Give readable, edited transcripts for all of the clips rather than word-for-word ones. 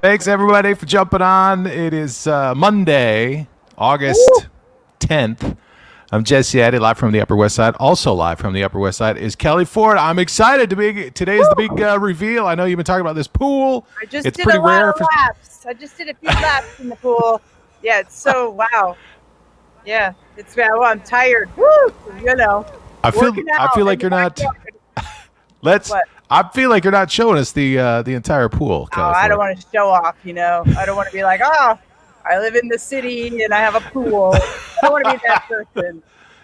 Thanks everybody for jumping on. It is Monday, August 10th. I'm Jesse Addy, live from the Upper West Side. Also live from the Upper West Side is Kelly Ford. I'm excited to be. Today is the big reveal. I know you've been talking about this pool. I just it's did pretty a lot rare of laps. I just did a few laps in the pool. Yeah, it's so wow. Yeah, it's well. I'm tired. Woo! You know. I feel like you're not. I feel like you're not showing us the entire pool, Kelly. I don't want to show off. You know, I don't want to be like, I live in the city and I have a pool. I don't want to be that person.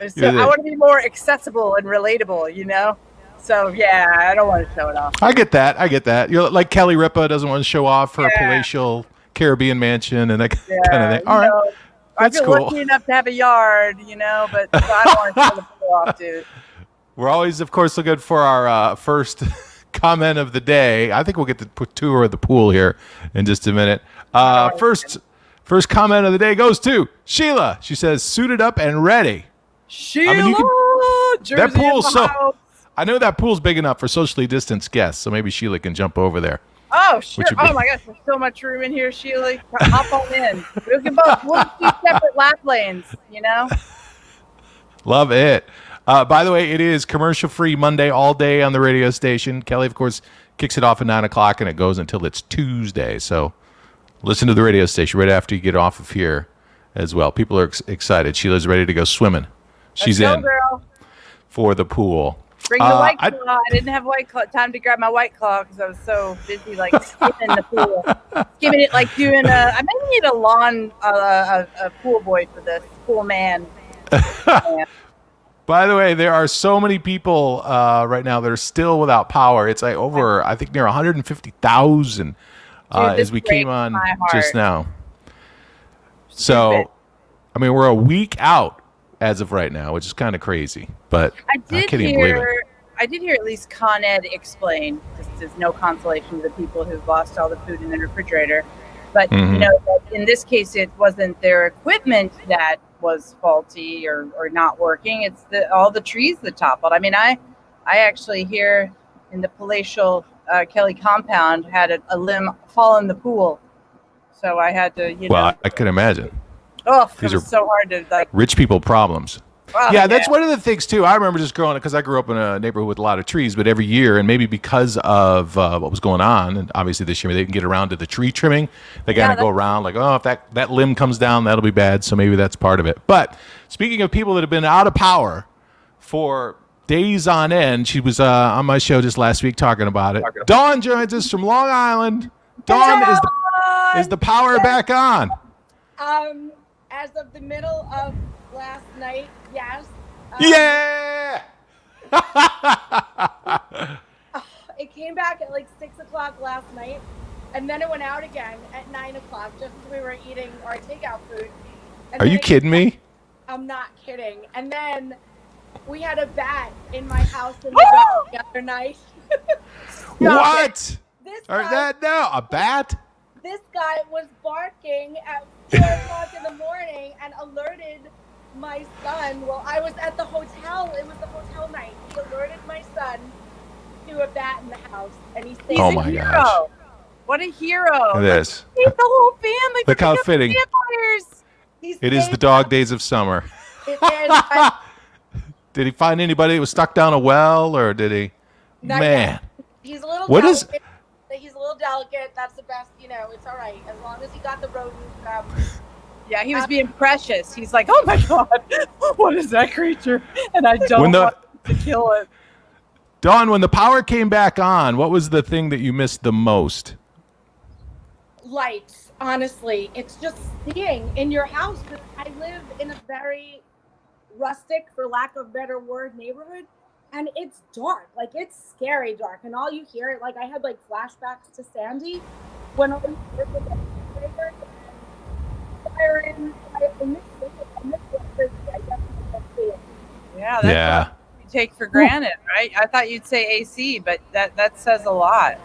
So I want to be more accessible and relatable. You know. So yeah, I don't want to show it off. I get that. You're like Kelly Ripa doesn't want to show off her palatial Caribbean mansion and that kind of thing. All right, that's cool. I feel lucky enough to have a yard, you know, but I don't want to show the pool off, dude. We're always, of course, looking for our first comment of the day. I think we'll get the tour of the pool here in just a minute. First comment of the day goes to Sheila. She says, "Suited up and ready." Sheila, that pool. I know that pool's big enough for socially distanced guests, so maybe Sheila can jump over there. Oh, sure. Oh, my gosh. There's so much room in here, Sheila. Hop on in. We can both do separate lap lanes, you know? Love it. By the way, it is commercial-free Monday all day on the radio station. Kelly, of course, kicks it off at 9 o'clock, and it goes until it's Tuesday. So listen to the radio station right after you get off of here as well. People are excited. Sheila's ready to go swimming. She's in girl. For the pool. Bring the White Claw. I didn't have time to grab my White Claw because I was so busy, like, skimming the pool. Skimming it like doing I might need a pool boy for this. Pool man. By the way, there are so many people right now that are still without power. It's like I think near 150,000 as we came on just now. So, I mean, we're a week out as of right now, which is kind of crazy, but I can't even believe it. I did hear at least Con Ed explain, this is no consolation to the people who've lost all the food in the refrigerator, but you know, in this case, it wasn't their equipment that was faulty or not working. It's all the trees that toppled. I mean, I actually here in the palatial Kelly compound had a limb fall in the pool, so I had to, Well, I can imagine. Oh, it was so hard to rich people problems. Oh, yeah, that's one of the things too. I remember just growing up because I grew up in a neighborhood with a lot of trees, but every year, and maybe because of what was going on, and obviously this year they didn't get around to the tree trimming. They got to go around like, if that limb comes down, that'll be bad. So maybe that's part of it. But speaking of people that have been out of power for days on end, she was on my show just last week talking about it. Dawn joins us from Long Island. Dawn, is the power back on? As of the middle of last night, yes. Yeah! It came back at like 6 o'clock last night, and then it went out again at 9 o'clock just as we were eating our takeout food. And Are you kidding me? I'm not kidding. And then we had a bat in my house in the other night. What? A bat? This guy was barking at 4 o'clock in the morning and alerted my son. Well, I was at the hotel. It was the hotel night. He alerted my son to a bat in the house, and he saved Oh my gosh. What a hero. It is. He's the whole family. Look how fitting. It is the dog days of summer. It is. Did he find anybody that was stuck down a well, or did he? Man. He's a little delicate. He's a little delicate. That's the best, it's all right. As long as he got the rodent. Yeah, he was being precious. He's like, oh my God, what is that creature? And I don't want to kill it. Dawn, when the power came back on, what was the thing that you missed the most? Lights, honestly. It's just seeing in your house. I live in a very rustic, for lack of a better word, neighborhood. And it's dark, like it's scary dark. And all you hear, like I had like flashbacks to Sandy when all you hear was like sirens. I miss it. Yeah, that's what you take for granted, right? I thought you'd say AC, but that says a lot.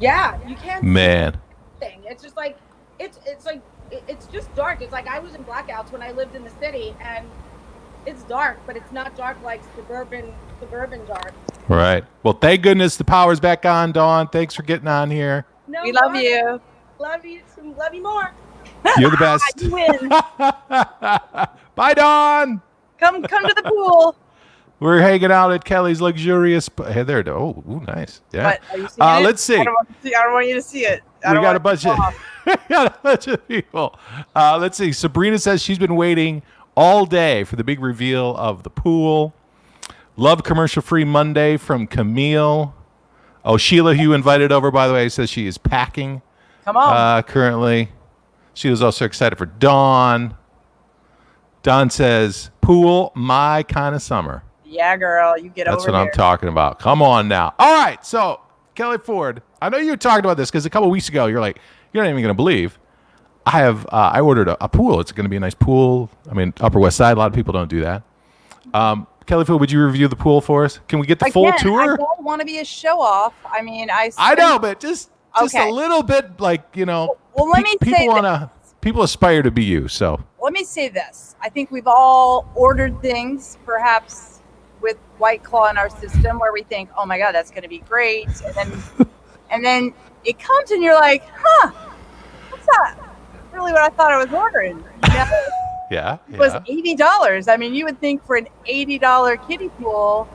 Yeah, you can't. Man. It's just like it's just dark. It's like I was in blackouts when I lived in the city, and it's dark, but it's not dark like suburban dark. Right. Well, thank goodness the power's back on, Dawn. Thanks for getting on here. We love you. Love you. Love you more. You're the best. You win. Bye, Dawn. Come to the pool. We're hanging out at Kelly's luxurious. Hey, there. Oh, ooh, nice. Yeah. But are you seeing it? Let's see. I don't want you to see it. We got a bunch of people. Let's see. Sabrina says she's been waiting all day for the big reveal of the pool. Love commercial-free Monday from Camille. Oh, Sheila, who you invited over, by the way, says she is packing. Come on. Currently. She was also excited for Dawn. Dawn says, pool, my kind of summer. Yeah, girl, you get That's over what I'm talking about. Come on now. All right, so Kelly Ford, I know you were talking about this because a couple weeks ago you're like, you're not even going to believe. I ordered a pool. It's going to be a nice pool. I mean, Upper West Side. A lot of people don't do that. Kelly Ford, would you review the pool for us? Can we get the full tour? I don't want to be a show off. I mean, I know, but just Okay. a little bit, like, you know. Well, let me say people aspire to be you. So let me say this. I think we've all ordered things, perhaps with White Claw in our system, where we think, "Oh my God, that's going to be great," and then it comes, and you're like, "Huh, that's not really what I thought I was ordering." You know? yeah, It was $80. I mean, you would think for an $80 kiddie pool,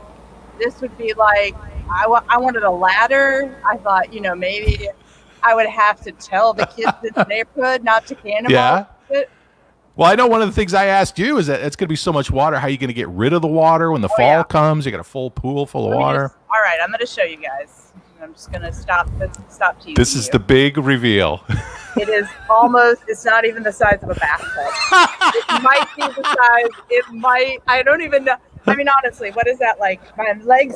this would be like, I wanted a ladder. I thought, you know, maybe I would have to tell the kids in the neighborhood not to cannonball. Yeah. it. Well, I know one of the things I asked you is that it's going to be so much water. How are you going to get rid of the water when the fall comes? You got a full pool full of water. All right, I'm going to show you guys. I'm just going to stop teasing This is you. the big reveal. It is almost, it's not even the size of a bathtub. It might be the size, I don't even know. I mean, honestly, what is that like? My legs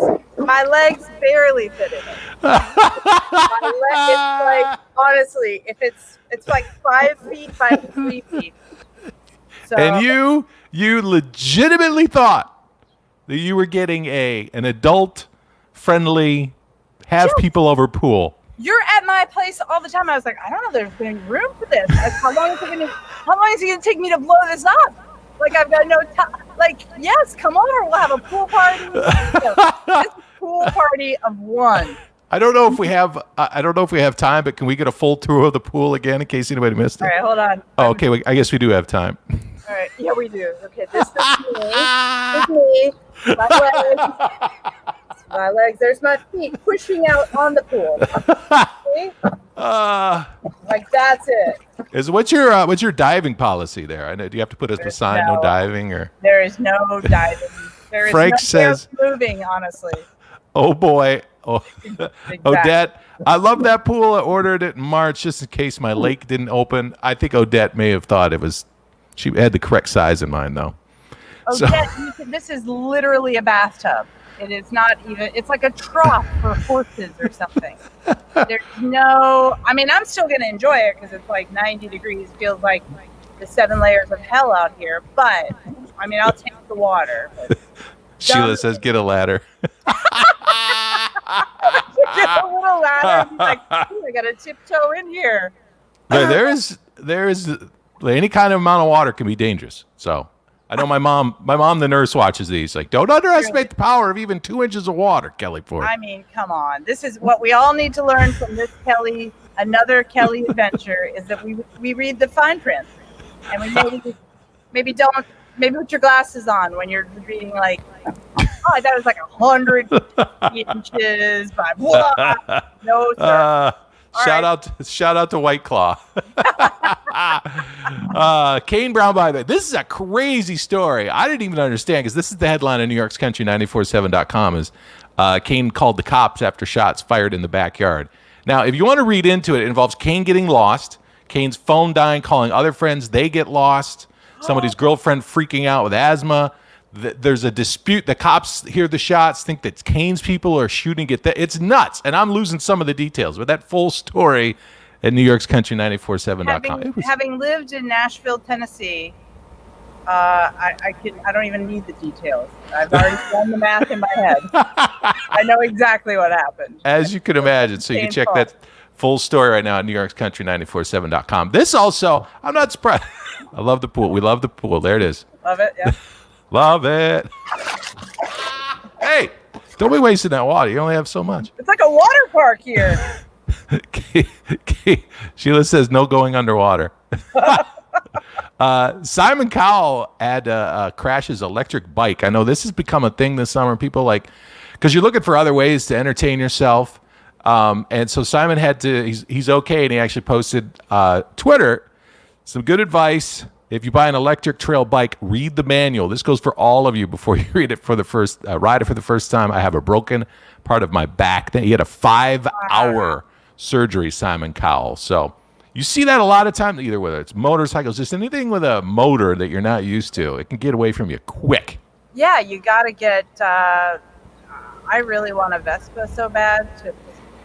barely fit in it. It's like, honestly, if it's like 5 feet by 3 feet. So, And you legitimately thought that you were getting an adult friendly people over pool. you're at my place all the time. I was like, I don't know if there's any room for this. How long is it gonna take me to blow this up? Like, I've got no time. Like, yes, come over. We'll have a pool party. This is a pool party of one. I don't know if we have time, but can we get a full tour of the pool again in case anybody missed it? All right, hold on. Oh, okay. I guess we do have time. All right, yeah, we do. Okay, this is me. My legs. There's my feet pushing out on the pool. See? Like, that's it. What's your diving policy there? I know. Do you have to put a sign, no diving, or? There is no diving. There is Frank no says, moving. Honestly. Oh boy. Oh, Exactly. Odette, I love that pool. I ordered it in March just in case my lake didn't open. I think Odette may have thought she had the correct size in mind, though. Odette, this is literally a bathtub. It is not even, it's like a trough for horses or something. There's no, I mean, I'm still going to enjoy it because it's like 90 degrees. Feels like the 7 layers of hell out here. But, I mean, I'll take the water. Sheila says, get a ladder. Get a little ladder. And be like, ooh, I got to tiptoe in here. There is any kind of amount of water can be dangerous. So I know my mom, the nurse, watches these. Like, don't underestimate the power of even 2 inches of water, Kelly Ford. I mean, come on. This is what we all need to learn from this another Kelly adventure, is that we read the fine print. And we maybe put your glasses on when you're reading, like, oh, I thought it was like 100 inches by blah. No, sir. Shout out to White Claw. Kane Brown, by the way, this is a crazy story. I didn't even understand, because this is the headline on New York's Country 947.com is Kane called the cops after shots fired in the backyard. Now, if you want to read into it, it involves Kane getting lost, Kane's phone dying, calling other friends, they get lost, somebody's girlfriend freaking out with asthma. There's a dispute. The cops hear the shots, think that Kane's people are shooting it. It's nuts. And I'm losing some of the details. But that full story at New York's Country 947.com. Having lived in Nashville, Tennessee, I don't even need the details. I've already done the math in my head. I know exactly what happened. As you can imagine. So you can check that full story right now at New York's Country 947.com. This also, I'm not surprised. I love the pool. We love the pool. There it is. Love it, yeah. Love it. Hey, don't be wasting that water. You only have so much. It's like a water park here. Sheila says no going underwater. Simon Cowell had crash his electric bike. I know this has become a thing this summer. People like, because you're looking for other ways to entertain yourself. And so Simon had to, he's okay. And he actually posted Twitter, some good advice. If you buy an electric trail bike, read the manual. This goes for all of you before you read it for the first, ride it for the first time. I have a broken part of my back. He had a 5-hour surgery, Simon Cowell. So you see that a lot of times, either whether it's motorcycles, just anything with a motor that you're not used to. It can get away from you quick. Yeah, you got to get, I really want a Vespa so bad.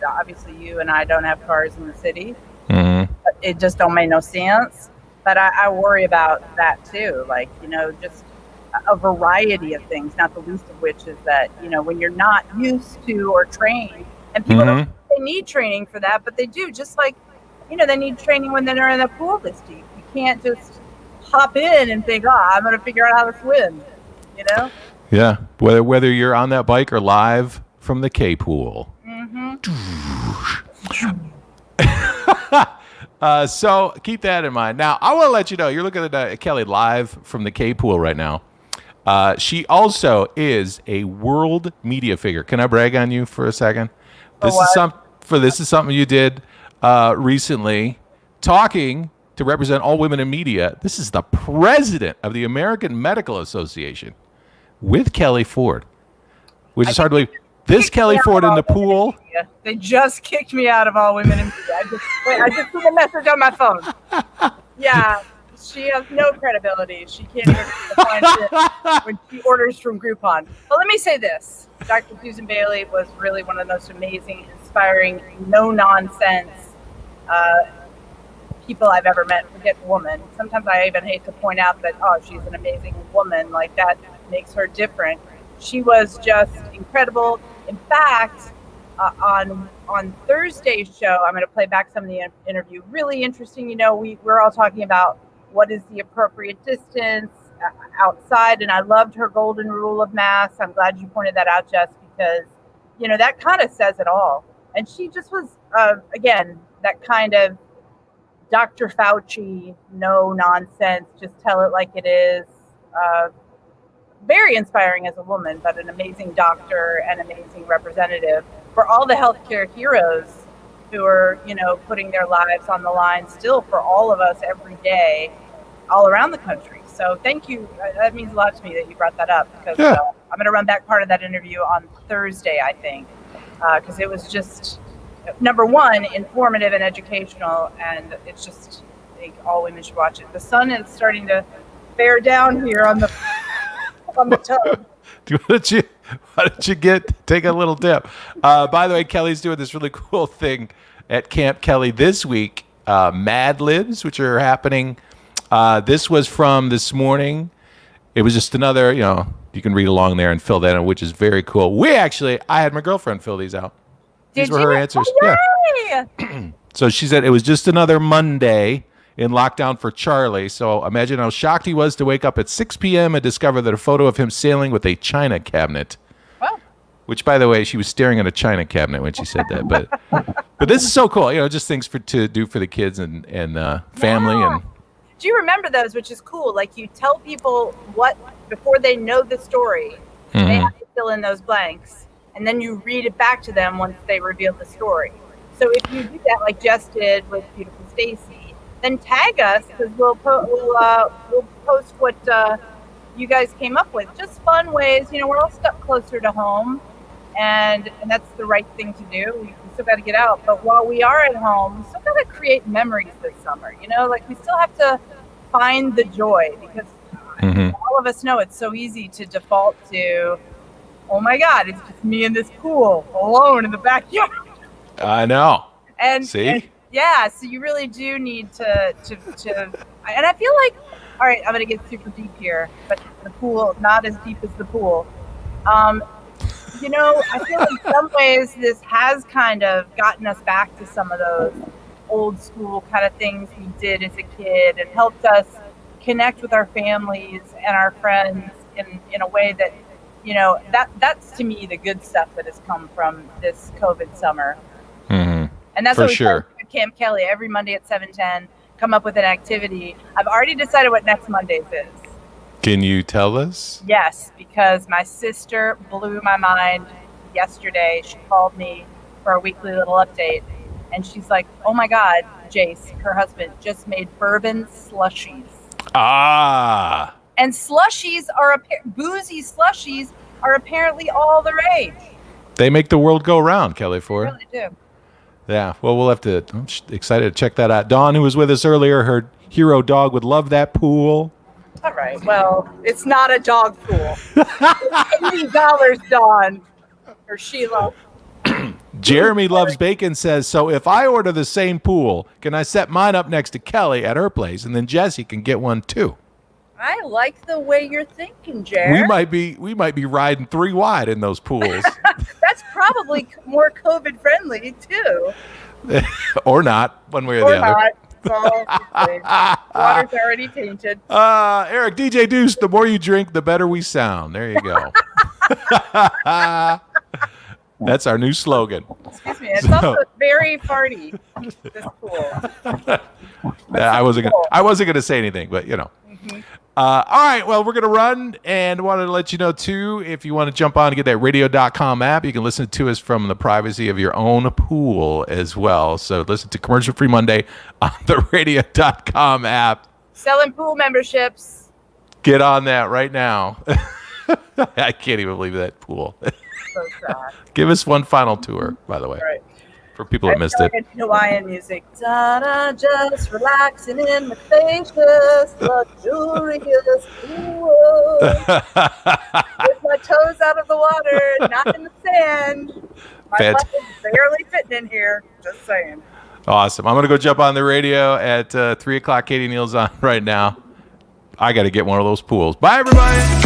Obviously, you and I don't have cars in the city. Mm-hmm. It just don't make no sense. But I worry about that too. Like, just a variety of things, not the least of which is that, when you're not used to or trained, and people don't think they need training for that, but they do. Just like, they need training when they're in a pool this deep. You can't just hop in and think, I'm going to figure out how to swim, Yeah, whether you're on that bike or live from the K pool. Mm-hmm. So keep that in mind. Now, I want to let you know, you're looking at Kelly live from the K pool right now. She also is a world media figure. Can I brag on you for a second? This is something you did recently, talking to represent all women in media. This is the president of the American Medical Association with Kelly Ford, which is hard to believe. This Kelly Ford in the pool. They just kicked me out of all women in media. I just see the message on my phone. Yeah, she has no credibility. She can't even find it when she orders from Groupon. But let me say this. Dr. Susan Bailey was really one of the most amazing, inspiring, no-nonsense people I've ever met. Forget woman. Sometimes I even hate to point out that, she's an amazing woman. Like, that makes her different. She was just incredible. In fact, on Thursday's show, I'm going to play back some of the interview. Really interesting. We're all talking about what is the appropriate distance outside, and I loved her golden rule of masks. I'm glad you pointed that out, Jess, because that kind of says it all. And she just was again, that kind of Dr. Fauci, no nonsense, just tell it like it is. Very inspiring as a woman, but an amazing doctor and amazing representative for all the healthcare heroes who are, putting their lives on the line still for all of us every day, all around the country. So thank you. That means a lot to me that you brought that up, because I'm going to run back part of that interview on Thursday, I think, because it was just, number one, informative and educational, and it's just, I think all women should watch it. The sun is starting to bear down here on the tub. Why don't you take a little dip? By the way, Kelly's doing this really cool thing at Camp Kelly this week. Mad Libs, which are happening. This was from this morning. It was just another, you can read along there and fill that in, which is very cool. I had my girlfriend fill these out. These were her answers. Oh, yeah. So she said it was just another Monday in lockdown for Charlie. So imagine how shocked he was to wake up at 6 p.m. and discover that a photo of him sailing with a china cabinet. Wow. Which, by the way, she was staring at a china cabinet when she said that. But this is so cool. Just things to do for the kids and family. Yeah. And do you remember those? Which is cool. Like, you tell people what before they know the story. Mm-hmm. They have to fill in those blanks, and then you read it back to them once they reveal the story. So if you do that, like Jess did with Beautiful Stacy, then tag us, because we'll post what you guys came up with. Just fun ways. We're all stuck closer to home, and that's the right thing to do. We still got to get out, but while we are at home, we still got to create memories this summer. Like, we still have to find the joy, because all of us know it's so easy to default to, oh my God, it's just me in this pool alone in the backyard. I know. And see. Yeah, so you really do need to, and I feel like, all right, I'm going to get super deep here, but the pool, not as deep as the pool. I feel in some ways this has kind of gotten us back to some of those old school kind of things we did as a kid, and helped us connect with our families and our friends in a way that, that's to me the good stuff that has come from this COVID summer. Mm-hmm. And that's for what we sure. Camp Kelly every Monday at 7:10. Come up with an activity. I've already decided what next Monday's is. Can you tell us? Yes, because my sister blew my mind yesterday. She called me for a weekly little update, and she's like, "Oh my God, Jace, her husband, just made bourbon slushies." Ah. And slushies are boozy slushies are apparently all the rage. They make the world go round, Kelly They Ford. really do. Yeah, well, we'll have to. I'm excited to check that out. Dawn, who was with us earlier, her hero dog would love that pool. All right. Well, it's not a dog pool. It's $80, Dawn. Or Sheila. Jeremy Loves Bacon says, so if I order the same pool, can I set mine up next to Kelly at her place, and then Jesse can get one too? I like the way you're thinking, Jared. We might be riding 3 wide in those pools. That's probably more COVID friendly too. Or not, one way or the other. Not. It's all water's already tainted. Eric, DJ Deuce, the more you drink, the better we sound. There you go. That's our new slogan. Excuse me. It's also very farty, this pool. I wasn't gonna say anything, but you know. Mm-hmm. All right, well, we're going to run, and wanted to let you know, too, if you want to jump on and get that radio.com app, you can listen to us from the privacy of your own pool as well. So listen to Commercial Free Monday on the radio.com app. Selling pool memberships. Get on that right now. I can't even believe that pool. So sad. Give us one final tour, by the way, Right. for people that missed it. Like Hawaiian music. Da-da, just relaxing in the spacious, luxurious pool. With my toes out of the water, not in the sand. My butt is barely fitting in here. Just saying. Awesome. I'm going to go jump on the radio at 3 o'clock. Katie Neal's on right now. I got to get one of those pools. Bye, everybody.